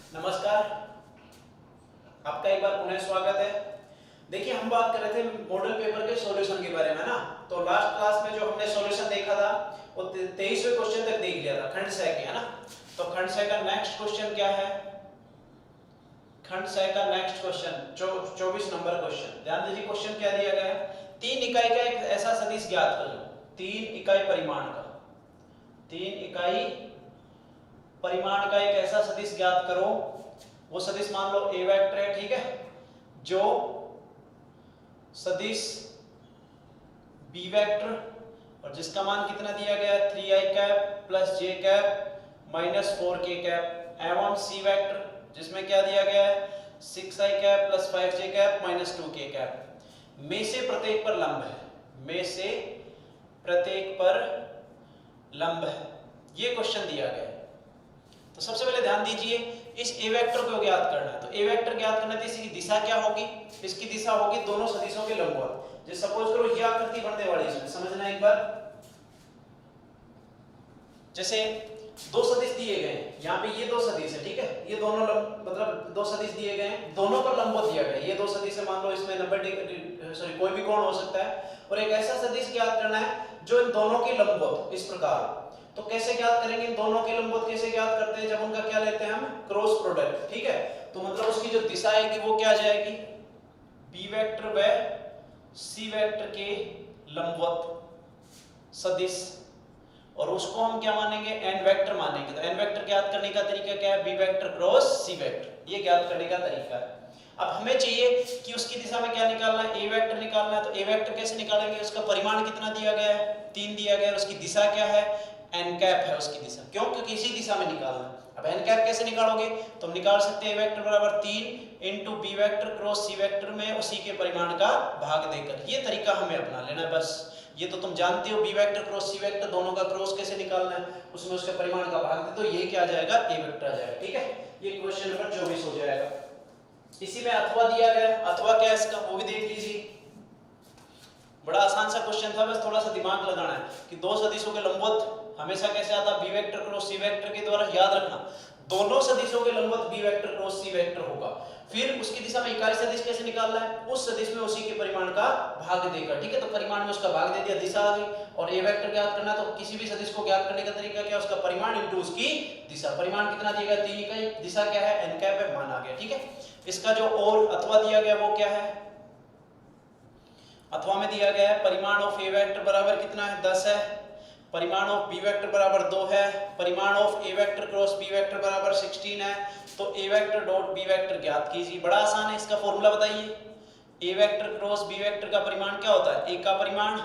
नमस्कार, आपका एक बार पुनः स्वागत है। देखिए, हम बात कर रहे थे मॉडल पेपर के सॉल्यूशन के बारे में ना। तो लास्ट क्लास में जो हमने सॉल्यूशन देखा था वो 23वें क्वेश्चन तक देख लिया था, खंड 6 के, है ना। तो खंड 6 का नेक्स्ट क्वेश्चन क्या है? खंड 6 का नेक्स्ट क्वेश्चन 24 नंबर क्वेश्चन। ध्यान दीजिए, क्वेश्चन क्या दिया गया है। 3 इकाई का एक ऐसा सदिश ज्ञात करो। 3 इकाई परिमाण का 3 इकाई परिमाण का एक ऐसा सदिश ज्ञात करो। वो सदिश मान लो ए वेक्टर है, ठीक है, जो सदिश बी वेक्टर और जिसका मान कितना दिया गया है 3i cap plus j cap minus 4k cap एवं सी वेक्टर जिसमें क्या दिया गया है 6i cap plus 5j cap minus 2k cap में से प्रत्येक पर लंब है। में से प्रत्येक पर लंब है, ये क्वेश्चन दिया गया है। तो सबसे पहले ध्यान दीजिए, इस ए वेक्टर को ज्ञात करना है। तो ए वेक्टर ज्ञात करना है तो इसकी दिशा क्या होगी? इसकी दिशा होगी दोनों सदिशों के लंबवत। जैसे सपोज करो ये आकृति बनने वाली है, इसमें समझना एक बार। जैसे दो सदिश दिए गए हैं, यहाँ पे ये दो सदिश है, ठीक है, ये दोनों मतलब दो सदिश दिए गए हैं, दोनों पर लंबवत दिया गया है। ये दो सदिश है, मान लो इसमें 90 डिग्री, सॉरी कोई भी कोण हो सकता है। और एक ऐसा सदिश ज्ञात करना है जो इन दोनों के लंबवत, इस प्रकार। तो कैसे ज्ञात करेंगे? इन दोनों के लंबवत कैसे ज्ञात करते हैं? जब उनका क्या लेते हैं हम, क्रॉस प्रोडक्ट, ठीक है। तो मतलब उसकी जो दिशा आएगी वो क्या आ जाएगी, बी वेक्टर व सी वेक्टर के लंबवत सदिश, और उसको हम क्या मानेंगे, एन वेक्टर मानेंगे। तो एन वेक्टर ज्ञात करने का तरीका क्या है, B vector cross C vector, ये ज्ञात करने का तरीका है। अब हमें चाहिए कि उसकी दिशा में क्या निकालना है, ए वेक्टर निकालना है। तो ए वेक्टर कैसे निकालेंगे? उसका परिमाण कितना दिया गया है, 3 दिया गया है। उसकी दिशा क्या है, एन कैप है उसकी दिशा। क्यों? क्योंकि इसी दिशा में निकालना है। अब एन कैप कैसे निकालोगे? तो हम निकाल सकते हैं ए वेक्टर बराबर 3 into B vector cross C vector में उसी के परिमाण का भाग देकर। ये तरीका हमें अपना लेना है बस। ये तो तुम जानते हो, B vector cross C vector दोनों का क्रॉस कैसे निकालना है, उसमें उसके परिमाण का भाग दे तो ये क्या आ जाएगा, ए वेक्टर आ जाएगा, ठीक है। ये क्वेश्चन नंबर 24 हो जाएगा। इसी में अथवा दिया गया, अथवा क्या है इसका वो भी देख लीजिए। बड़ा आसान सा क्वेश्चन था, बस थोड़ा सा दिमाग लगाना है कि दो सदिशों के लंबवत हमेशा कैसे आता, B vector cross C vector के द्वारा। याद रखना, दोनों सदिशों के लंबवत B vector cross C vector होगा। फिर उसकी दिशा में इकाई सदिश कैसे निकालना है, उस सदिश में उसी के परिमाण का भाग देकर, ठीक है। तो परिमाण में उसका भाग दे दिया, दिशा आ गई। और ए वेक्टर ज्ञात करना, तो किसी भी सदिश को ज्ञात करने का तरीका क्या है, उसका परिमाण इनटू उसकी दिशा। परिमाण कितना दिया गया, 3 इकाई, दिशा क्या है, एन कैप है, मान आ गया, ठीक है। इसका जो और अथवा दिया गया वो क्या है, अथवा में दिया गया है परिमाण ऑफ ए वेक्टर बराबर कितना है, 10 है। परिमाण ऑफ बी वेक्टर बराबर 2 है। परिमाण of A vector cross B vector बराबर 16 है। तो A vector dot B vector ज्ञात कीजिए। बड़ा आसान है, इसका फॉर्मूला बताइए। A vector cross B vector का परिमाण क्या होता है, ए का परिमाण,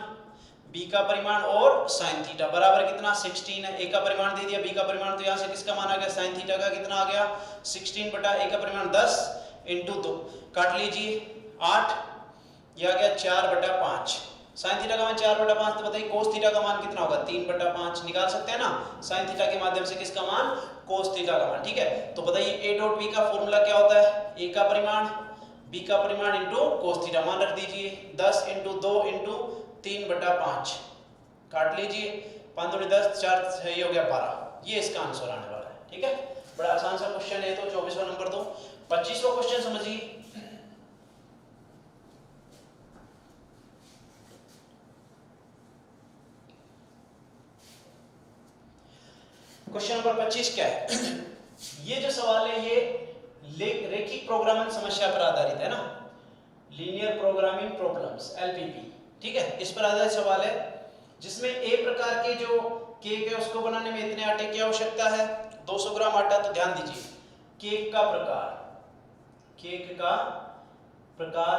बी का परिमाण और sin थीटा बराबर कितना, 16 है। ए का परिमाण दे दिया, बी का परिमाण, तो यहाँ से किसका मान आ गया, sin थीटा का कितना आ गया, 16 बटा ए का परिमाण 10 इंटू 2, काट लीजिए 8, यह आ गया 4 बटा 5। sin थीटा का मान 4 बटा 5, तो बताइए cos थीटा का मान कितना होगा, 3 बटा 5। निकाल सकते हैं ना sin थीटा के माध्यम से किसका मान, cos थीटा का मान, ठीक है। तो बताइए a डॉट b का फॉर्मूला क्या होता है, a का परिमाण b का परिमाण इंटू cos थीटा। मान रख दीजिए 10 इंटू 2 इंटू 3 बटा 5, काट लीजिए 5 दूनी 10, 4 ये हो गया 12। ये इसका आंसर आने वाला है, ठीक है। बड़ा आसान सा क्वेश्चन है। तो 24वां नंबर दो। 25वां क्वेश्चन समझिए। क्वेश्चन नंबर 25 क्या है ये जो सवाल है ये रैखिक प्रोग्रामिंग समस्या पर आधारित है ना, लीनियर प्रोग्रामिंग प्रॉब्लम्स, एलपीपी, ठीक है। इस पर आधारित सवाल है जिसमें ए प्रकार के जो केक है उसको बनाने में इतने आटे की आवश्यकता है, 200 ग्राम आटा। तो ध्यान दीजिए, केक का प्रकार, केक का प्रकार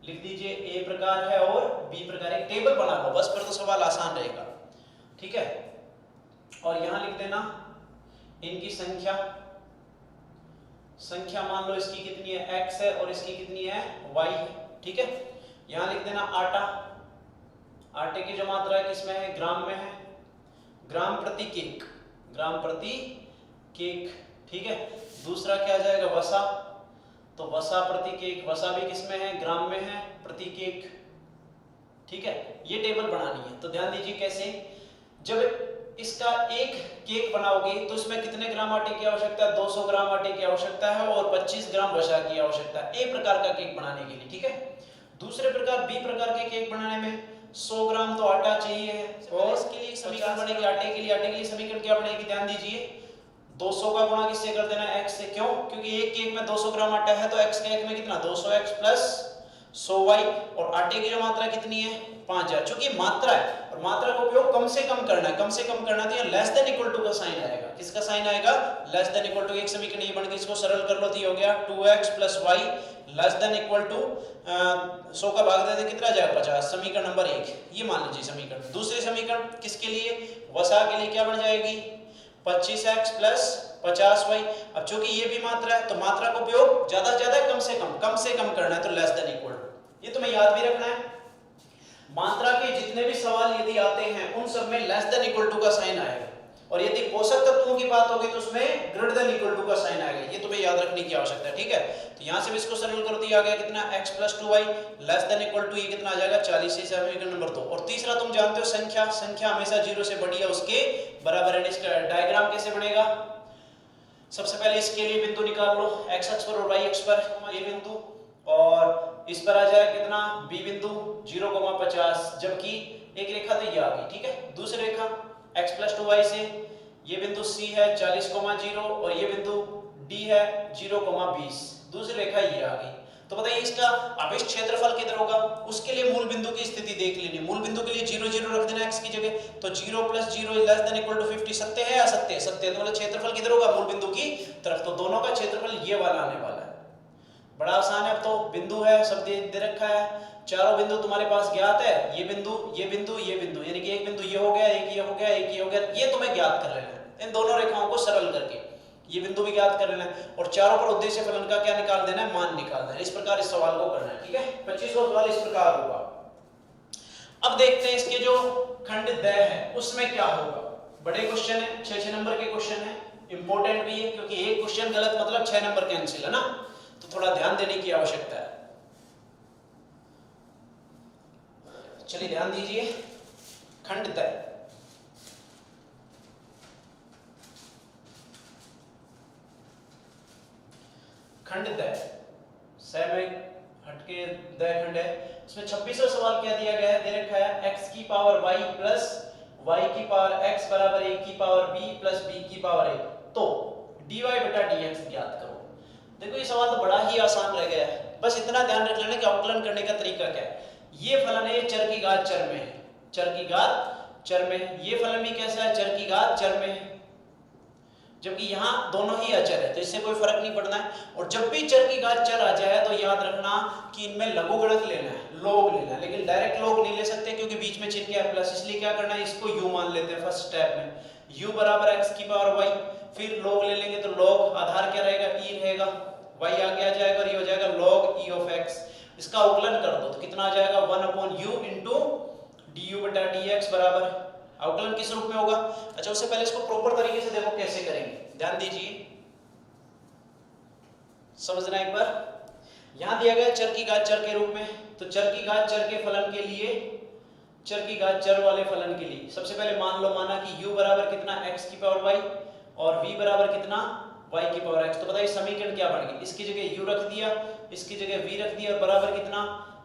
लिख दीजिए, ए प्रकार है और बी प्रकार। एक टेबल बना लो बस, पर तो सवाल आसान रहेगा, ठीक है। और यहां लिख देना इनकी संख्या, संख्या मान लो इसकी कितनी है, x है और इसकी कितनी है, y है, ठीक है। यहां लिख देना आटा, आटे की जो मात्रा है किसमें है, ग्राम में है, ग्राम प्रति केक, ग्राम प्रति केक, ठीक है। दूसरा क्या आ जाएगा, वसा, तो वसा प्रति केक, वसा भी किसमें है, ग्राम में है, प्रति केक, ठीक है। ये टेबल बनानी है। तो ध्यान दीजिए कैसे, जब इसका एक केक बनाओगे तो इसमें कितने ग्राम आटे की आवश्यकता है? 200 ग्राम आटे की आवश्यकता है और 25 ग्राम वसा की आवश्यकता है, ए प्रकार का केक बनाने के लिए, ठीक है। दूसरे प्रकार बी प्रकार के केक बनाने में 100 ग्राम तो आटा चाहिए है और इसके लिए समीकरण बनेगी आटे के लिए समीकरण क्या बनेगी? ध्यान दीजिए, 200 का गुणा किससे कर देना है? x से। क्यों? क्योंकि एक केक में 200 ग्राम आटा है तो x के एक में कितना? 200x प्लस 100y, और आटे की जो मात्रा कितनी है? 5000। चूंकि मात्रा है और मात्रा का उपयोग कम से कम करना है, कम से कम करना है, लेस देन इक्वल टू का साइन आएगा। किसका साइन आएगा? Less than equal to. एक समीकरण ये बन गई, इसको सरल कर लो तो ये हो गया 2x plus y less than equal to 100 का भाग दे दे कितना जाएगा? 50। समीकरण नंबर 1 ये मान लीजिए समीकरण। दूसरे समीकरण किसके लिए? वसा के लिए क्या बन जाएगी? 25x plus 50y। अब चूंकि ये भी मात्रा है तो मात्रा का उपयोग ज्यादा से ज्यादा कम से कम करना है, तो लेस देन इक्वल टू। ये तुम्हें याद भी रखना है। मात्रा के जितने भी सवाल यदि आते हैं उन सब में लेस देन इक्वल टू का साइन आएगा, और यदि पोषक तत्वों की बात होगी तो उसमें ग्रेटर देन इक्वल टू का साइन आएगा। ये तुम्हें याद रखने की आवश्यकता है, ठीक है। तो यहां से भी इसको सरल कर दिया गया, कितना? x plus 2y less than equal to, ये कितना आ जाएगा? 40। से समीकरण नंबर 2। और तीसरा तुम जानते हो संख्या हमेशा 0 से बड़ी या उसके बराबर है। इसका डायग्राम कैसे बनेगा? सबसे पहले इसके लिए बिंदु निकाल लो, x अक्ष पर और y अक्ष पर ये बिंदु, और इस पर आ जाए कितना? b बिंदु 0,50, जबकि एक रेखा तो ये आ गई, ठीक है। दूसरी रेखा x प्लस 2y से ये बिंदु c है 40,0 और ये बिंदु d है 0,20, दूसरी रेखा ये आ गई। तो बताइए इसका अपेक्ष क्षेत्रफल किधर होगा? उसके लिए मूल बिंदु की स्थिति देख लेनी। मूल बिंदु के लिए 0 0 रख देना x की जगह, तो 0 plus 0 less than equal to 50। सत्य है या असत्य? सत्य है। तो मतलब क्षेत्रफल किधर होगा? मूल बिंदु की तरफ। तो दोनों का क्षेत्रफल ये वाला आने वाला है। बड़ा आसान है। अब तो बिंदु है, सब दे रखा है, चारों बिंदु तुम्हारे पास ज्ञात है। ये बिंदु ये बिंदु ये बिंदु, यानी कि एक बिंदु ये हो गया, एक ये हो गया, एक ये हो गया, ये तुम्हें ज्ञात कर लेना है। इन दोनों रेखाओं को सरल करके ये बिंदु भी ज्ञात कर लेना है, और चारों पर उद्देश्य फलन का क्या निकाल देना है? मान निकाल देना है। इस प्रकार इस सवाल को करना है, ठीक है। 25वां सवाल इस प्रकार होगा। अब देखते हैं इसके जो खंड द है उसमें क्या होगा। बड़े क्वेश्चन है, 6 नंबर के क्वेश्चन है, इंपॉर्टेंट भी है, क्योंकि एक क्वेश्चन गलत मतलब 6 नंबर कैंसिल है ना, तो थोड़ा ध्यान देने की आवश्यकता है। चलिए ध्यान दीजिए, खंड द। खंड द से में हटके द खंड है, इसमें 26वां सवाल क्या दिया गया है? दे रखा है x की पावर y प्लस y की पावर x बराबर a की पावर b प्लस b की पावर a, तो dy बटा dx ज्ञात करो। देखो ये सवाल तो बड़ा ही आसान रह गया है, बस इतना ध्यान रख लेना कि अवकलन करने का तरीका क्या है। ये फलन है चर की घात चर में है, चर की घात चर में। ये फलन भी कैसा है? चर की घात चर में है, जबकि यहाँ दोनों ही अचर है, तो इससे कोई फर्क नहीं पड़ना है। और जब भी चर की घात चर आ जाए तो याद रखना कि इनमें लघुगणक लेना है, लॉग लेना है, लेकिन डायरेक्ट लॉग नहीं ले सकते क्योंकि बीच में चिन्ह क्या है? प्लस। इसलिए क्या करना है? इसको u मान लेते हैं फर्स्ट स्टेप में। u बराबर x की पावर y, फिर लॉग ले लेंगे तो लॉग आधार क्या रहेगा? e रहेगा, y आगे आ जाएगा और ये हो जाएगा log e of x। इसका अवकलन कर दो तो कितना आ जाएगा? 1/u इंटू du बटा dx बराबर, अवकलन किस रूप में होगा? अच्छा उससे पहले इसको प्रॉपर तरीके से देखो कैसे करेंगे, ध्यान दीजिए, समझना एक बार। यहां दिया गया चर की घात चर के रूप में, तो चर की घात चर के फलन के लिए, चर की घात चर वाले फलन के लिए सबसे पहले मान लो, माना कि u बराबर कितना? x की पावर y और v बराबर कितना? y की पावर x। तो बताइए समीकरण क्या बन गई? इसकी जगह u रख दिया, इसकी जगह v रख दिया, और बराबर कितना?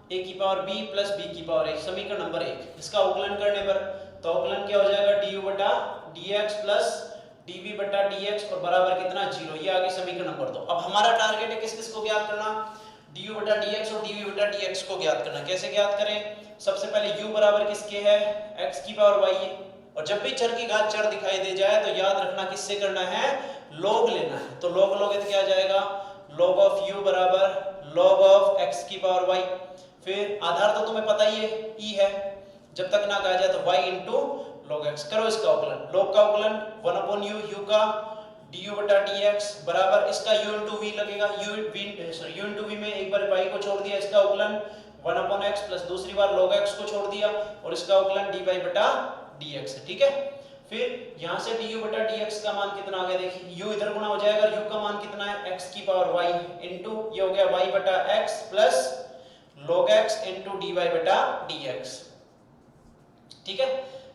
a की पावर b प्लस b की पावर a, समीकरण नंबर 1। इसका अवकलन करने पर तो अवकलन क्या हो जाएगा? du बटा dx प्लस dv बटा dx और बराबर कितना? 0। ये आ गई समीकरण नंबर 2। अब हमारा टारगेट है किस किस को ज्ञात करना? du बटा dx और dv बटा dx को ज्ञात करना। कैसे ज्ञात करें? सबसे पहले u बराबर किसके है? x की पावर y है, और जब भी चर की घात चर दिखाई दे जाए तो याद रखना किससे करना है? log लेना है। तो log लोगे तो क्या आ जाएगा? log ऑफ u बराबर log ऑफ x की पावर y, फिर आधार तो तुम्हें पता ही है e है, जब तक ना कहा जाए तो y इंटू log x। करो इसका अवकलन, log का अवकलन 1/u, u का du बटा dx बराबर इसका u इंटू v लगेगा, u इंटू v में एक बार y को छोड़ दिया, इसका अवकलन 1/x प्लस दूसरी बार log x को छोड़ दिया और इसका अवकलन dy बटा dx है, ठीक है। फिर यहां से du बटा dx का मान कितना आ गया? देखिए u इधर गुणा हो जाएगा, u का मान कितना है? x की पावर y इंटू ये हो गया y बटा x plus log x into dy बटा dx, ठीक है।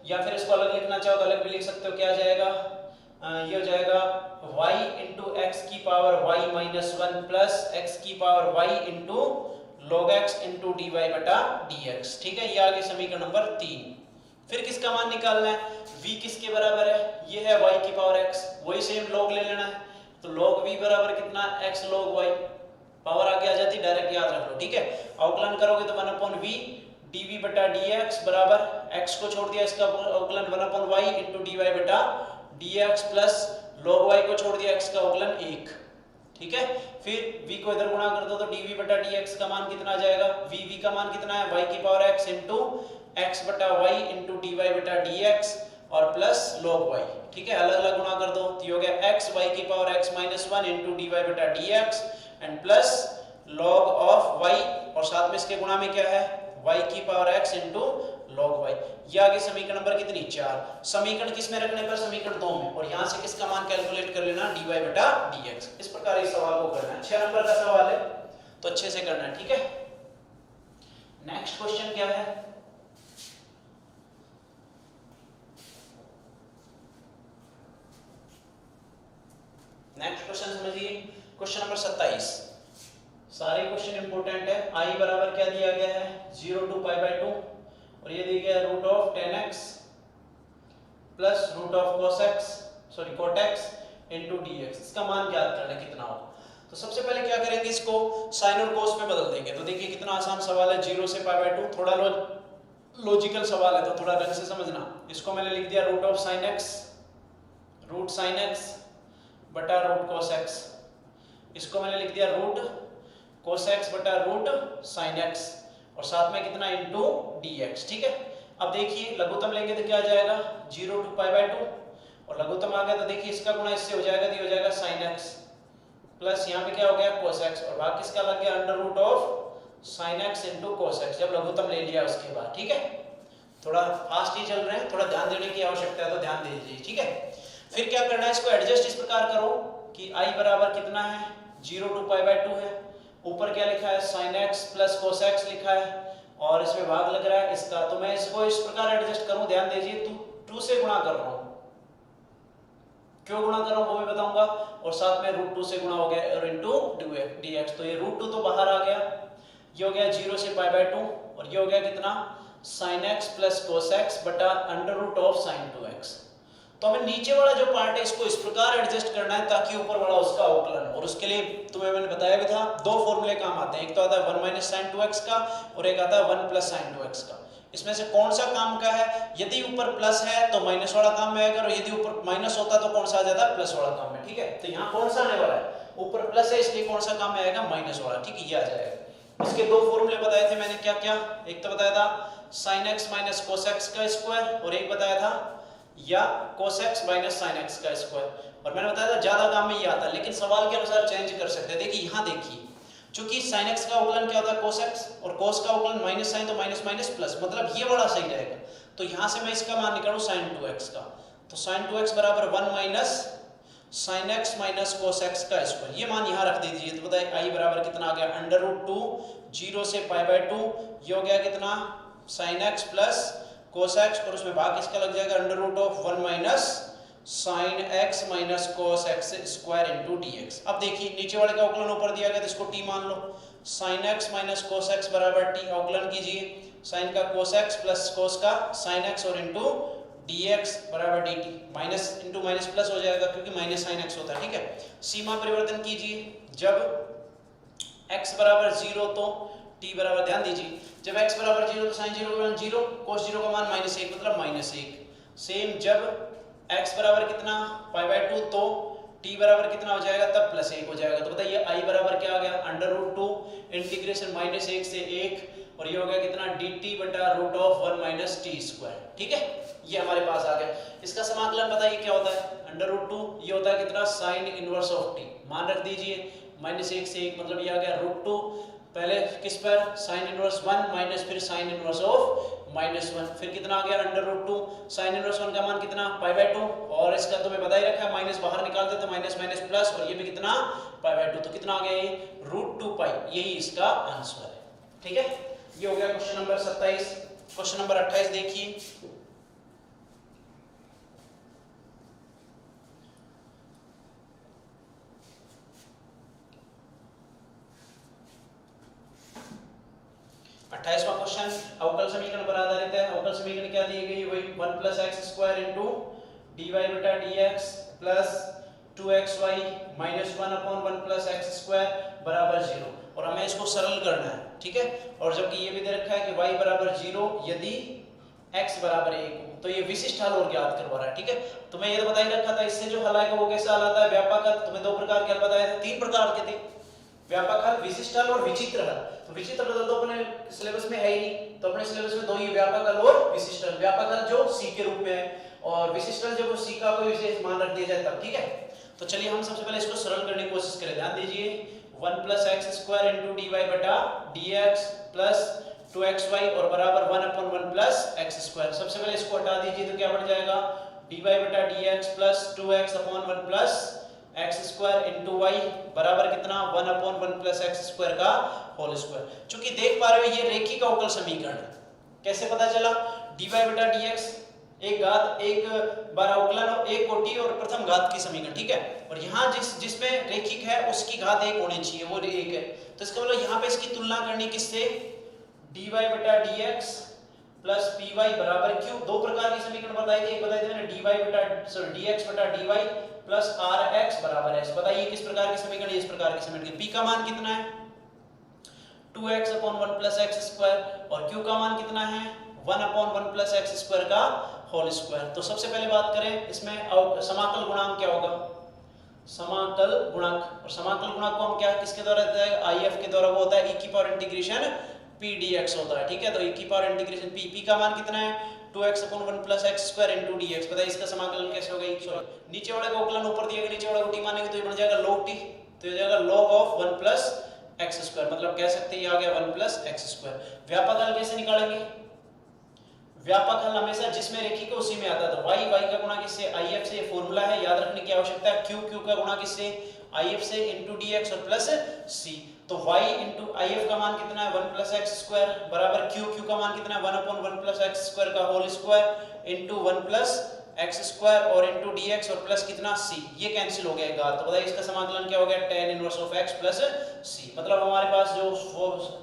या फिर इसको अलग लिखना चाहो तो अलग भी लिख सकते हो। क्या आ जाएगा, ये हो जाएगा y इंटू एक्स की power y minus 1 plus x की power y into log x into dy बटा dx। ठीक है, ये आ गया समीकरण नंबर 3। फिर किसका मान निकालना है, v किसके बराबर है, ये है y की पावर x, वही सेम log ले लेना है। तो log v बराबर कितना, x log y, पावर आगे आ जाती, डायरेक्ट याद रख लो। ठीक है, अवकलन करोगे तो 1/v dv बटा dx बराबर x को छोड़ दिया, इसका अवकलन 1/y इंटू dy बटा dx प्लस log y को छोड़ दिया, x का अवकलन 1। ठीक है, फिर v को इधर गुणा कर दो तो dv बटा dx का मान कितना आ जाएगा, v का मान कितना है, y की पावर x इंटू x बटा y इंटू dy बटा dx और प्लस log y। ठीक है, अलग अलग गुणा कर दो तो ये हो गया x y की power x minus 1 into dy बटा dx and plus log of y और साथ में इसके गुणा में क्या है, y की power x into log y। ये आगे समीकरण नंबर कितनी, 4। समीकरण किस में रखने पर, समीकरण 2 में, और यहां से किसका मान कैलकुलेट कर लेना, dy बटा dx। इस प्रकार इस सवाल को करना है। 6 नंबर का सवाल है तो अच्छे से करना है। ठीक है, नेक्स्ट क्वेश्चन क्या है, नेक्स्ट क्वेश्चन समझिए, क्वेश्चन नंबर 27। सारे क्वेश्चन इंपोर्टेंट है। i बराबर क्या दिया गया है, 0 टू पाई बाय 2 और ये दिया गया है रूट ऑफ 10x प्लस root of cos x into dx। इसका मान ज्ञात करना है कितना होगा। तो सबसे पहले क्या करेंगे, इसको साइन और cos में बदल देंगे। तो देखिए कितना आसान सवाल है, 0 से पाई बाय 2, थोड़ा लॉजिकल सवाल है तो थोड़ा ढंग से समझना। इसको मैंने लिख दिया root of sine x, root sine x बटा रूट cos x। इसको मैंने लिख दिया रूट cos x बटा रूट sin x और साथ में कितना इंटू dx। ठीक है, अब देखिए लघुत्तम लेंगे तो क्या आ जाएगा, 0 टू पाई बाय 2 और लघुत्तम आ गया तो देखिए इसका गुणा इससे हो जाएगा, तो हो जाएगा sin x प्लस यहाँ पे क्या हो गया cos x और भाग किसका लग गया, under root of sin x into cos x, जब लघुत्तम ले लिया उसके बाद। ठीक है, थोड़ा फास्ट ही चल रहे हैं, थोड़ा ध्यान देने की आवश्यकता है तो ध्यान दे दीजिए। ठीक है, फिर क्या करना है, इसको एडजस्ट इस प्रकार करो कि i बराबर कितना है, 0 टू पाई बाय 2 है, ऊपर क्या लिखा है sin x plus cos x लिखा है और इसमें भाग लग रहा है इसका, तो मैं इसको इस प्रकार एडजस्ट करूं, ध्यान दीजिए, 2 से गुणा कर रहा हूं, क्यों गुणा कर रहा हूं वो भी बताऊंगा, और साथ में रूट 2 से गुणा हो गया और इनटू dx। तो ये रूट 2 तो बाहर आ गया, ये हो गया 0 से पाई बाय 2 और ये हो गया कितना, sin x plus cos x बटा under root of sin 2x। तो हमें नीचे वाला जो पार्ट है इसको इस प्रकार एडजस्ट करना है ताकि ऊपर वाला उसका अवकलन, और उसके लिए तुम्हें मैंने बताया भी था, 2 फॉर्मूले काम आते हैं, एक तो आता है 1 माइनस साइन 2x का और एक आता है 1 प्लस साइन 2x का। इसमें से कौन सा काम का है, यदि ऊपर प्लस है तो माइनस वाला काम में आएगा और यदि ऊपर माइनस होता तो कौन सा आ जाता है, प्लस वाला काम में। ठीक है, तो यहाँ कौन सा आने वाला है, ऊपर प्लस है इसलिए कौन सा काम में आएगा, माइनस वाला। ठीक है, ये आ जाएगा। इसके 2 फॉर्मूले बताए थे मैंने, क्या क्या, एक तो बताया था sin x minus cos x का स्क्वायर और एक बताया था या cos x minus sin x का स्क्वायर, और मैंने बताया था ज्यादा काम में ये आता है लेकिन सवाल के अनुसार चेंज कर सकते हैं। देखिए यहाँ देखिए, चूंकि sin x का अवकलन क्या होता है, cos x, और cos का अवकलन माइनस sin तो माइनस माइनस प्लस, मतलब ये वाला सही रहेगा। तो यहाँ से मैं इसका मान निकालूं sin 2x का, तो sin 2x बराबर 1 minus sin x minus cos x का स्क्वायर, ये मान यहाँ रख दीजिए। तो बताइए i बराबर कितना आ गया, अंडर रूट 2 0 से पाई बाय 2, ये हो गया कितना sin x plus cos x और उसमें भाग किसका लग जाएगा, under root of 1 minus sin x minus cos x square into dx। अब देखिए नीचे वाले का अवकलन ऊपर दिया गया तो इसको t मान लो, sin x minus cos x बराबर t, अवकलन कीजिए sin का cos x प्लस cos का sin x और इनटू dx बराबर dt, minus into minus plus हो जाएगा क्योंकि माइनस sin x होता है। ठीक है, सीमा परिवर्तन कीजिए, जब x बराबर 0 तो t बराबर, ध्यान दीजिए, जब x बराबर 0 तो sin 0 का मान 0, cos 0 का मान -1 मतलब -1। सेम जब x बराबर कितना पाई बाय 2 तो t बराबर कितना हो जाएगा, तब +1 हो जाएगा। तो बताइए i बराबर क्या आ गया, अंडर रूट 2 इंटीग्रेशन -1 से 1 और ये हो गया कितना dt बटा root of 1 minus t square. ठीक है, ये हमारे पास आ गया। इसका समाकलन बताइए क्या होता है, अंडर रूट 2 ये होता है कितना sin इनवर्स ऑफ t, मान रख दीजिए -1 से 1 मतलब ये आ गया रूट 2, पहले किस पर sin इनवर्स 1 माइनस फिर sin इनवर्स ऑफ -1, फिर कितना आ गया अंडर रूट 2, sin इनवर्स 1 का मान कितना पाई बाय 2 और इसका तो मैं बता ही रखा है, माइनस बाहर निकाल दे तो माइनस माइनस प्लस और ये भी कितना पाई बाय 2, तो कितना आ गया ये रूट 2 पाई, यही इसका आंसर है। ठीक है, ये हो गया क्वेश्चन नंबर 27। क्वेश्चन नंबर 28 देखिए, 28वां क्वेश्चन अवकल समीकरण पर आधारित है। अवकल समीकरण क्या दी गई, वही 1 + x² इनटू dy बटा dx plus 2xy minus 1/1 + x² बराबर 0 और हमें इसको सरल करना है, ठीक है। और जबकि ये भी दे रखा है कि y बराबर 0 यदि x बराबर 1 हो, तो ये विशिष्ट हल और ज्ञात करवा रहा है, ठीक है। तो मैं ये तो बता ही रखा था, इससे जो हल आएगा वो कैसा हल आता है, व्यापक हल। तुम्हें 2 प्रकार के हल बताए थे, 3 प्रकार के थे, व्यापक हल, विशिष्ट हल और विचित्र हल। तो विचित्र हल तो अपने सिलेबस में है ही नहीं, तो अपने सिलेबस में 2 ही, व्यापक हल और विशिष्ट हल। व्यापक हल जो c के रूप में है और विशिष्ट हल जब c का कोई विशेष मान रख दिया जाए तब, ठीक है। तो चलिए हम सबसे पहले इसको सरल करने की कोशिश करें। ध्यान दीजिए 1 + x² इनटू dy बटा dx प्लस 2xy और बराबर 1/1 + x²। सबसे पहले इसको हटा दीजिए तो क्या बन जाएगा, dy बटा dx plus 2x/1 plus x² into y बराबर कितना 1/1 + x² का होल स्क्वायर। चूंकि देख पा रहे हो ये रेखिक अवकल समीकरण है। कैसे पता चला, dy बटा dx एक घात, एक बार अवकलन और एक कोटि और प्रथम घात की समीकरण, ठीक है। और यहाँ जिसमें रेखिक है उसकी घात 1 होनी चाहिए, वो 1 है। तो इसका मतलब यहाँ पे इसकी तुलना करनी किससे, dy बटा dx प्लस py बराबर q। 2 प्रकार की समीकरण बताई थी, एक बताई थी मैंने dx बटा dy प्लस rx बराबर x। बताइए किस प्रकार की समीकरण है, इस प्रकार की समीकरण। p का मान कितना है 2x/1 + x² और q का मान कितना है 1/1 + x² का होल स्क्वायर। तो सबसे पहले बात करें इसमें समाकल गुणांक क्या होगा, समाकल गुणांक। और समाकल गुणांक को हम क्या किसके द्वारा देते हैं, IF के द्वारा, वो होता है e⁻∫ p dx होता है, ठीक है। तो e⁻∫ p का मान कितना है 2x/1 + x² इनटू dx। बताइए इसका समाकलन कैसे होगा, नीचे वाले का अवकलन ऊपर दिया गया, नीचे वाला को t मानेंगे तो ये बन जाएगा log t, तो ये हो जाएगा log of 1 + x², मतलब कह सकते हैं ये आ गया 1 + x²। व्यापक हल कैसे निकालेंगे, व्यापक हल हमेशा जिसमें रेखिक है उसी में आता है। तो y का गुणा किससे, IF से, ये फॉर्मूला है, याद रखने की आवश्यकता है। q का गुणा किससे, IF से इनटू dx और प्लस c। तो y इनटू IF का मान कितना है 1 + x² बराबर q का मान कितना है 1/1 + x² का होल स्क्वायर इनटू 1 + x² और इनटू dx और प्लस कितना c। ये कैंसिल हो गया घात। तो बताइए इसका समाकलन क्या हो गया, tan inverse of x plus c। मतलब हमारे पास जो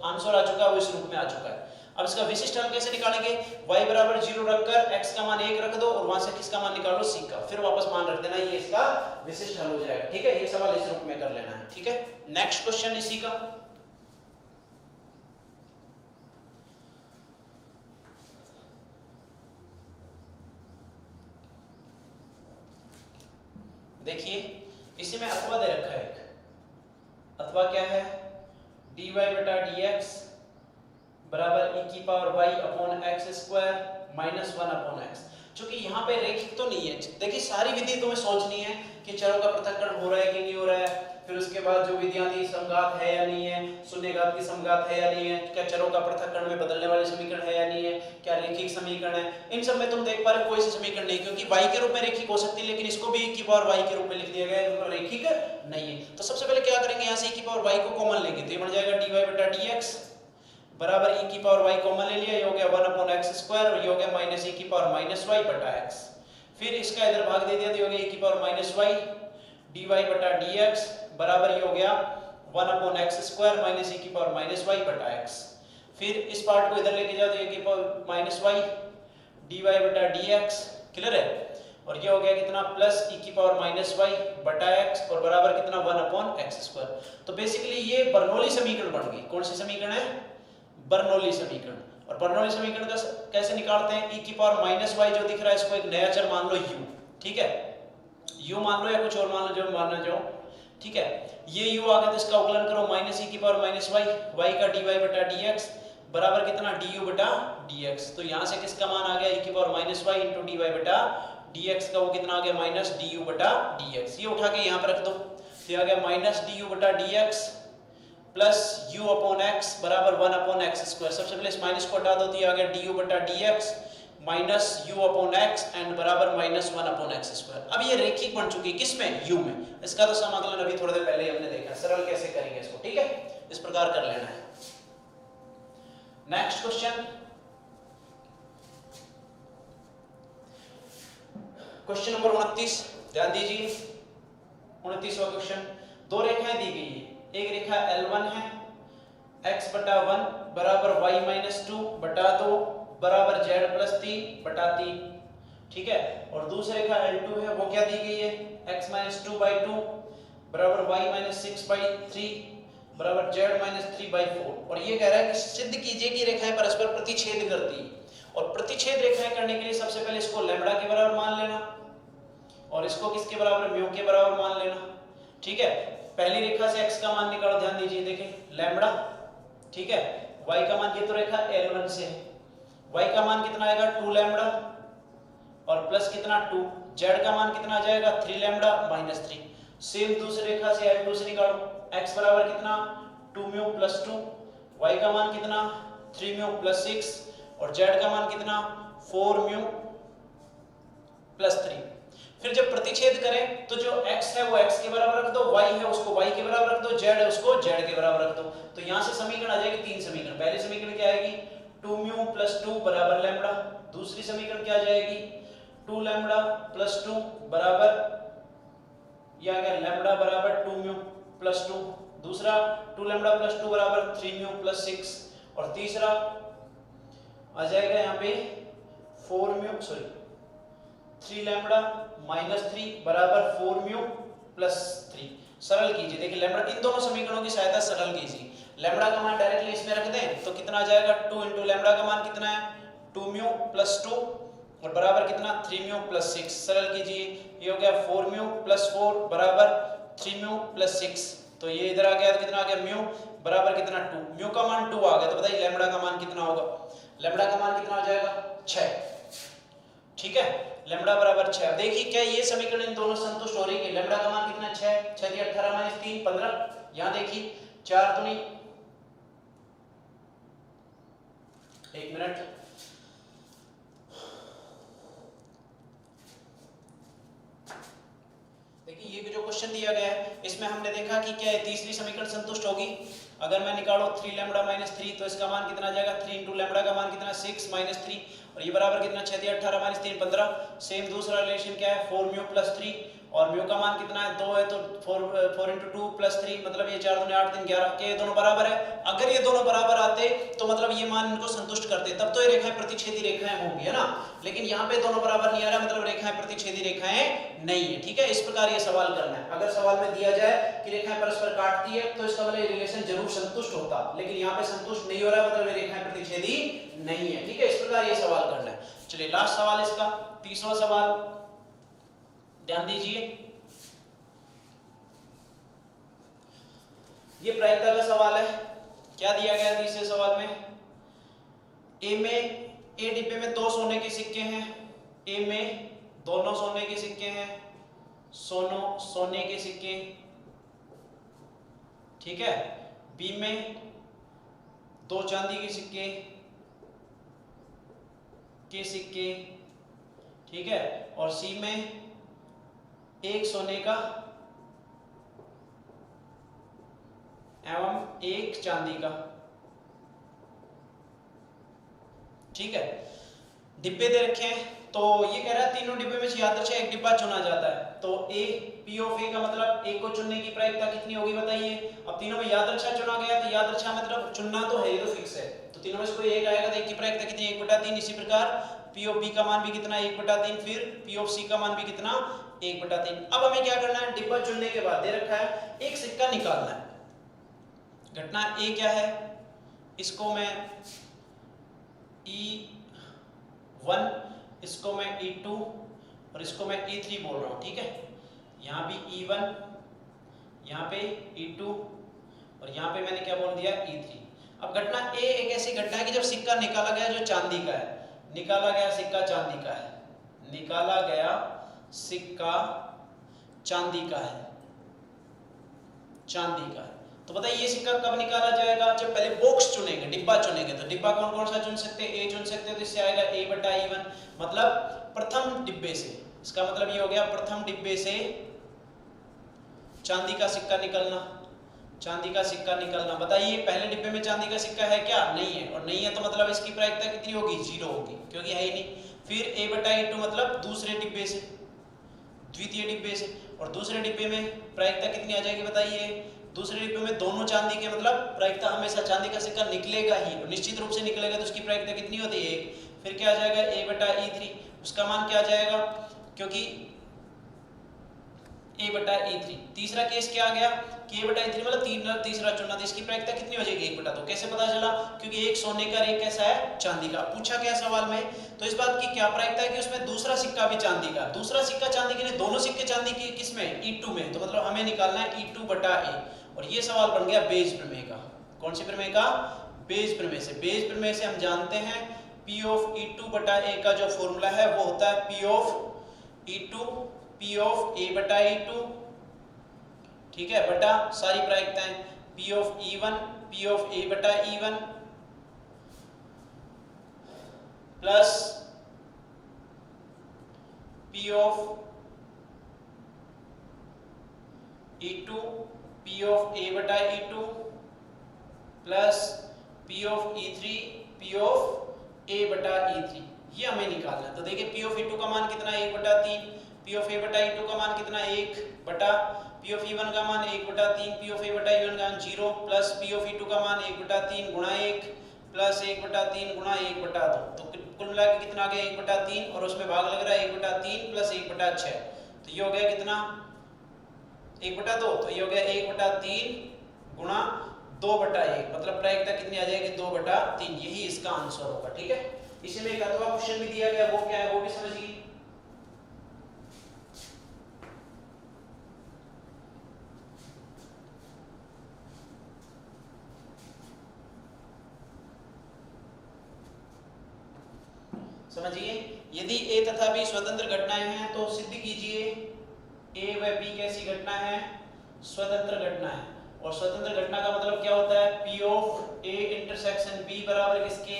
आंसर आ चुका है वो इस रूप में आ चुका है। अब इसका विशिष्ट हल कैसे निकालेंगे, y बराबर 0 रखकर x का मान 1 रख दो और वहां से किसका मान निकालो, c का, फिर वापस मान रख देना, ये इसका विशिष्ट हल हो जाएगा, ठीक है। ये सवाल इस रूप में कर लेना है, ठीक है। नेक्स्ट क्वेश्चन इसी का, देखिए इसी में अथवा दे रखा है एक, अथवा क्या है dy बटा dx बराबर e⁻y/x² माइनस 1/x। क्योंकि यहाँ पे रेखिक तो नहीं है, देखिए सारी विधि तुम्हें सोचनी है कि चरों का पृथक्करण हो रहा है कि नहीं हो रहा है, फिर उसके बाद जो विधियां थी समघात है या नहीं है, शून्यघात की समघात है या नहीं है, क्या चरों का पृथक्करण में बदलने वाले समीकरण है या नहीं है, क्या रेखिक समीकरण है। इन सब में तुम देख पा रहे हो कोई सा समीकरण नहीं, क्योंकि y के रूप में रेखिक हो सकती है, लेकिन इसको भी e⁻y के रूप में लिख दिया गया है, तो रेखिक नहीं है। तो सबसे पहले क्या करेंगे, यहाँ से e⁻y को कॉमन लेंगे तो ये बन जाएगा dy बटा dx बराबर e⁻y कॉमन ले लिया, ये हो गया 1/x² और ये हो गया माइनस e⁻y बटा x। फिर इसका इधर भाग दे दिया तो ये हो गया e⁻y dy बटा dx बराबर ये हो गया 1/x² माइनस e⁻y बटा x। फिर इस पार्ट को इधर लेके जाओ तो ये e⁻y dy बटा dx, क्लियर है। और ये हो गया कितना प्लस e⁻y बटा x और बराबर कितना 1/x²। तो बेसिकली ये बर्नौली समीकरण बन गई। कौन सी समीकरण है, बर्नौली समीकरण। और बर्नौली समीकरण का कैसे निकालते हैं, e⁻y जो दिख रहा है इसको एक नया चर मान लो u, ठीक है, u मान लो या कुछ और मान लो जो मानना चाहो, ठीक है। ये u आ गया तो इसका अवकलन करो माइनस e⁻y y का dy बटा dx बराबर कितना du बटा dx। तो यहाँ से किसका मान आ गया e⁻y इंटू dy बटा dx का वो कितना आ गया माइनस du बटा dx। ये उठा के यहाँ पर रख दो तो ये आ गया माइनस du बटा dx प्लस u/x बराबर 1/x²। सबसे पहले इस माइनस को हटा दो तो ये आ गया du बटा dx माइनस u/x एंड बराबर माइनस 1/x²। अब ये रेखिक बन चुकी है किसमें, u में। इसका तो समाकलन अभी थोड़ी देर पहले ही हमने देखा, सरल कैसे करेंगे इसको, ठीक है, इस प्रकार कर लेना है। नेक्स्ट क्वेश्चन, क्वेश्चन नंबर 29, ध्यान दीजिए 29वां क्वेश्चन। दो रेखाएं दी गई है, एक रेखा L1 है x/1 = बराबर y माइनस 2 बटा 2 बराबर z प्लस 3 बटा 3। ठीक है, और दूसरे का L2 है वो क्या दी गई है x माइनस 2 बाई 2 बराबर y माइनस 6 बाई 3 बराबर z माइनस 3 बाई 4। और ये कह रहा है कि सिद्ध कीजिए कि रेखाएं परस्पर प्रतिच्छेद करती हैं। और प्रतिच्छेद रेखाएं करने के लिए सबसे पहले इसको लैम्बडा के बराबर मान लेना और इसको किसके बराबर म्यू के बराबर मान लेना। ठीक है, पहली रेखा से x का मान निकालो, ध्यान दीजिए, देखें लैम्बडा। ठीक है, y का मान, ये तो रेखा L1 से है, y का मान कितना आएगा 2 लैम्बडा और प्लस कितना 2, z का मान कितना आ जाएगा 3 लैम्बडा माइनस 3। सेम दूसरी रेखा से L2 से निकालो, x बराबर कितना 2 म्यू प्लस 2, y का मान कितना 3 म्यू प्लस 6 और z का मान कितना 4 म्यू प्लस 3। फिर जब प्रतिच्छेद करें तो जो x है वो x के बराबर रख दो, y है उसको y के बराबर रख दो, z है उसको z के बराबर रख दो। तो यहां से समीकरण आ जाएगी 3 समीकरण। पहली समीकरण क्या आएगी 2 म्यू प्लस 2 बराबर लैम्बडा। दूसरी समीकरण क्या आ जाएगी 2 लैम्बडा प्लस 2 बराबर या क्या लैम्बडा बराबर 2 म्यू प्लस 2। दूसरा 2 लैम्बडा प्लस 2 बराबर 3 म्यू प्लस 6 और तीसरा आ जाएगा यहाँ पे 3 लैम्बडा माइनस 3 बराबर 4 म्यू प्लस 3। सरल कीजिए, देखिए लैम्बडा, इन दोनों समीकरणों की सहायता सरल कीजिए। लैम्बडा का मान डायरेक्टली इसमें रख दें तो कितना आ जाएगा 2 इंटू लैम्बडा का मान कितना है 2 म्यू प्लस 2 और बराबर कितना 3 म्यू प्लस 6। सरल कीजिए, ये हो गया 4 म्यू प्लस 4 बराबर 3 म्यू प्लस 6। तो ये इधर आ गया तो कितना आ गया म्यू बराबर कितना 2, म्यू का मान 2 आ गया। तो बताइए लैम्बडा का मान कितना होगा, लैम्बडा का मान कितना हो जाएगा 6। ठीक है, लैम्बडा बराबर 6। देखिए क्या ये समीकरण इन दोनों संतुष्ट हो रही है। लैम्बडा का मान कितना 6, 6 × 18 माइनस 3 15। यहां देखिए 4 दूनी 1 मिनट, देखिए ये जो क्वेश्चन दिया गया है इसमें हमने देखा कि क्या है तीसरी समीकरण संतुष्ट होगी। अगर मैं निकालो 3 लैम्बडा माइनस 3 तो इसका मान कितना आ जाएगा 3 इंटू लैम्बडा का मान कितना 6 माइनस 3 और ये बराबर कितना 6 × 18 माइनस 3 15। सेम दूसरा रिलेशन क्या है 4 म्यू प्लस 3 और म्यू का मान कितना है 2 है तो 4 इंटू 2 प्लस 3 मतलब ये 4 दूनी 8 3 11 के ये दोनों बराबर है। अगर ये दोनों बराबर आते तो मतलब ये मान इनको संतुष्ट करते, तब तो ये रेखाएं प्रतिच्छेदी रेखाएं होंगी, है ना। लेकिन यहाँ पे दोनों बराबर नहीं आ रहा, मतलब रेखाएं प्रतिच्छेदी रेखाएं नहीं है। ठीक है, इस प्रकार ये सवाल करना है। अगर सवाल में दिया जाए कि रेखाएं परस्पर काटती है तो इसका मतलब रिलेशन जरूर संतुष्ट होता, लेकिन यहाँ पे संतुष्ट नहीं हो रहा, मतलब ये रेखाएं प्रतिच्छेदी नहीं है। ठीक है, इस प्रकार ये सवाल करना है। चलिए लास्ट सवाल इसका, तीसरा सवाल, ध्यान दीजिए। ये प्रायिकता का सवाल है। क्या दिया गया तीसरे सवाल में, ए डिब्बे में 2 सोने के सिक्के हैं, ए में दोनों सोने के सिक्के हैं, सोने के सिक्के। ठीक है, बी में 2 चांदी के सिक्के, ठीक है, और सी में 1 सोने का एवं 1 चांदी का। ठीक है, डिब्बे दे रखे हैं तो ये कह रहा है तीनों डिब्बे में से यादृच्छा एक डिब्बा चुना जाता है। तो ए पी ऑफ ए का मतलब ए को चुनने की प्रायिकता कितनी होगी बताइए। अब तीनों में यादृच्छा चुना गया तो यादृच्छा मतलब चुनना तो है, ये तो फिक्स है, तो तीनों में से कोई एक आएगा तो एक की प्रायिकता कितनी 1/3। इसी प्रकार पी ऑफ बी का मान भी कितना 1/3, फिर पी ऑफ सी का मान भी कितना 1/3। अब हमें क्या करना है, डिब्बा चुनने के बाद दे रखा है एक सिक्का निकालना है। घटना ए क्या है, इसको मैं E1, इसको मैं E2 और इसको मैं E3 बोल रहा हूँ। ठीक है, यहाँ भी E1, यहाँ पे E2 और यहाँ पे मैंने क्या बोल दिया E3। अब घटना ए एक ऐसी घटना है कि जब सिक्का निकाला गया जो चांदी का है, निकाला गया सिक्का चांदी का है, निकाला गया सिक्का चांदी का है, चांदी का है। तो बताइए ये सिक्का कब निकाला जाएगा, जब पहले बॉक्स चुनेंगे, डिब्बा चुनेंगे। तो डिब्बा कौन कौन सा चुन सकते हैं, ए चुन सकते हैं, तो इससे आएगा A/E1 मतलब प्रथम डिब्बे से। इसका मतलब ये हो गया प्रथम डिब्बे से चांदी का सिक्का निकलना, चांदी का सिक्का निकलना। बताइए पहले डिब्बे में चांदी का सिक्का है क्या, नहीं है, और नहीं है तो मतलब इसकी प्रायिकता कितनी होगी 0 होगी क्योंकि है ही नहीं। फिर A/E2 मतलब दूसरे डिब्बे से, द्वितीय डिब्बे से, और दूसरे डिब्बे में प्रायिकता कितनी आ जाएगी बताइए, दूसरे डिब्बे में दोनों चांदी के, मतलब प्रायिकता हमेशा चांदी का सिक्का निकलेगा ही, निश्चित रूप से निकलेगा, तो उसकी प्रायिकता कितनी होती है 1। फिर क्या आ जाएगा A/E3, उसका मान क्या आ जाएगा, क्योंकि A/E3। तीसरा केस क्या आ गया कि A/E3 मतलब तीसरा चुनना, तो इसकी प्रायिकता कितनी हो जाएगी 1/2। कैसे पता चला, क्योंकि एक सोने का एक कैसा है चांदी का। पूछा क्या सवाल में, तो इस बात की क्या प्रायिकता है कि उसमें दूसरा सिक्का भी चांदी का, दूसरा सिक्का चांदी के, दोनों सिक्के चांदी के, किसमें E2 में, तो मतलब हमें निकालना है E2/A। और ये सवाल बन गया बेज प्रमेय का। कौन सी प्रमेय का, बेज प्रमेय से। बेज प्रमेय से हम जानते हैं P ऑफ E2/A का जो फॉर्मूला है वो होता है P of E2 P of A/E2, ठीक है, बटा सारी प्रायिकताएं P of E1 P of A/E1 plus P of E2 P of A/E2 plus P of E3 P of A/E3, ये हमें निकालना है। तो देखिए P ऑफ E2 का मान कितना है 1/3, P ऑफ A/E2 का मान कितना है 1 बटा, P ऑफ E1 का मान 1/3, P ऑफ A/E1 का मान 0 प्लस P ऑफ E2 का मान 1/3 गुणा 1 प्लस 1/3 गुणा 1/2, तो कुल मिला के कितना आ गया 1/3, और उसमें भाग लग रहा है 1/3 प्लस 1/6, तो ये हो गया कितना 1/2, तो ये हो गया 1/3 गुणा 2/1, मतलब प्रायिकता कितनी आ जाएगी 2/3, यही इसका आंसर होगा। ठीक है, इसी में एक अथवा क्वेश्चन भी दिया गया, वो क्या है वो भी समझिए। समझिए, यदि A तथा B स्वतंत्र घटनाएं हैं तो सिद्ध कीजिए A व B कैसी घटना है, स्वतंत्र घटना है। और स्वतंत्र घटना का मतलब क्या होता है, P of A intersection B बराबर किसके,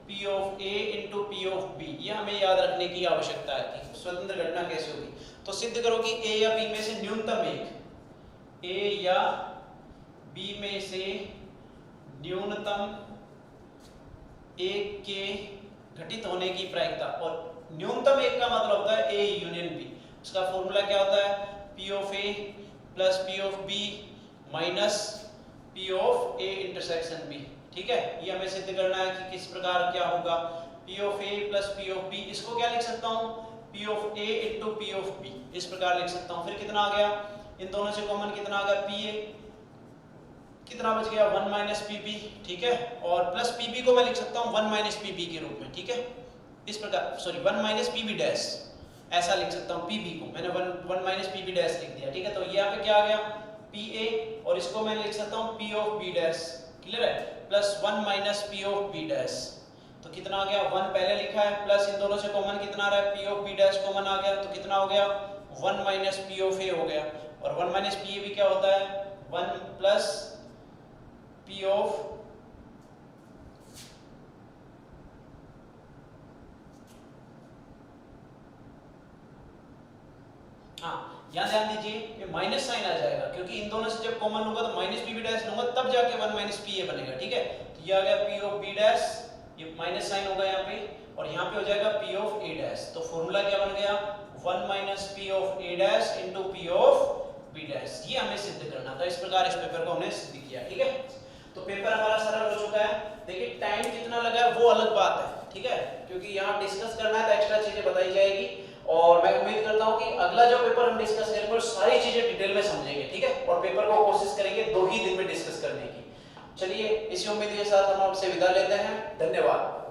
P of A into P of B। ये हमें याद रखने की आवश्यकता है कि स्वतंत्र घटना कैसे होगी। तो सिद्ध करो कि A या B में से न्यूनतम एक, A या B में से न्यूनतम एक के घटित होने की प्रायिकता, और न्यूनतम एक का मतलब होता है A यूनियन B। उसका फॉर्मूला क्या होता है, P of A plus P of B minus P of A intersection B। ठीक है, ये हमें सिद्ध करना है कि किस प्रकार क्या होगा, P of A plus P of B। इसको क्या लिख सकता हूँ, P of A into P of B, इस प्रकार लिख सकता हूँ। फिर कितना आ गया, इन दोनों से कॉमन कितना आ गया, PA, कितना बच गया 1 माइनस PB। ठीक है, और प्लस PB को मैं लिख सकता हूँ 1 माइनस PB के रूप में। ठीक है, इस प्रकार, सॉरी 1 माइनस PB डैश, ऐसा लिख सकता हूँ। PB को मैंने 1 माइनस PB डैश लिख दिया। ठीक है, तो यहाँ पे क्या आ गया PA, और इसको मैं लिख सकता हूँ P of B dash, clear है, plus 1 minus P of B dash. तो कितना आ गया, 1 पहले लिखा है, प्लस इन दोनों से कॉमन कितना आ रहा है, P of B dash common आ गया, तो कितना हो गया 1 माइनस P ऑफ A हो गया। और 1 माइनस PA भी क्या होता है, 1 प्लस P ऑफ यहाँ ध्यान दीजिए ये माइनस साइन आ जाएगा, क्योंकि इन दोनों से जब कॉमन होगा तो माइनस PB डैश लूंगा तब जाके 1 माइनस PA बनेगा। ठीक है, तो ये आ गया P ऑफ B डैश, ये माइनस साइन होगा यहाँ पे, और यहाँ पे हो जाएगा P ऑफ A डैश। तो फॉर्मूला क्या बन गया, 1 minus P of A dash into P of B dash. ये हमें सिद्ध करना था, इस प्रकार इस पेपर को हमने सिद्ध किया। ठीक है, तो पेपर हमारा सरल हो चुका है। देखिए टाइम कितना लगा है वो अलग बात है, ठीक है, क्योंकि यहाँ डिस्कस करना है तो एक्स्ट्रा चीजें बताई जाएगी, और मैं उम्मीद करता हूँ कि अगला जो पेपर हम डिस्कस करेंगे सारी चीजें डिटेल में समझेंगे। ठीक है, और पेपर को कोशिश करेंगे 2 ही दिन में डिस्कस करने की। चलिए इसी उम्मीद के साथ हम आपसे विदा लेते हैं, धन्यवाद।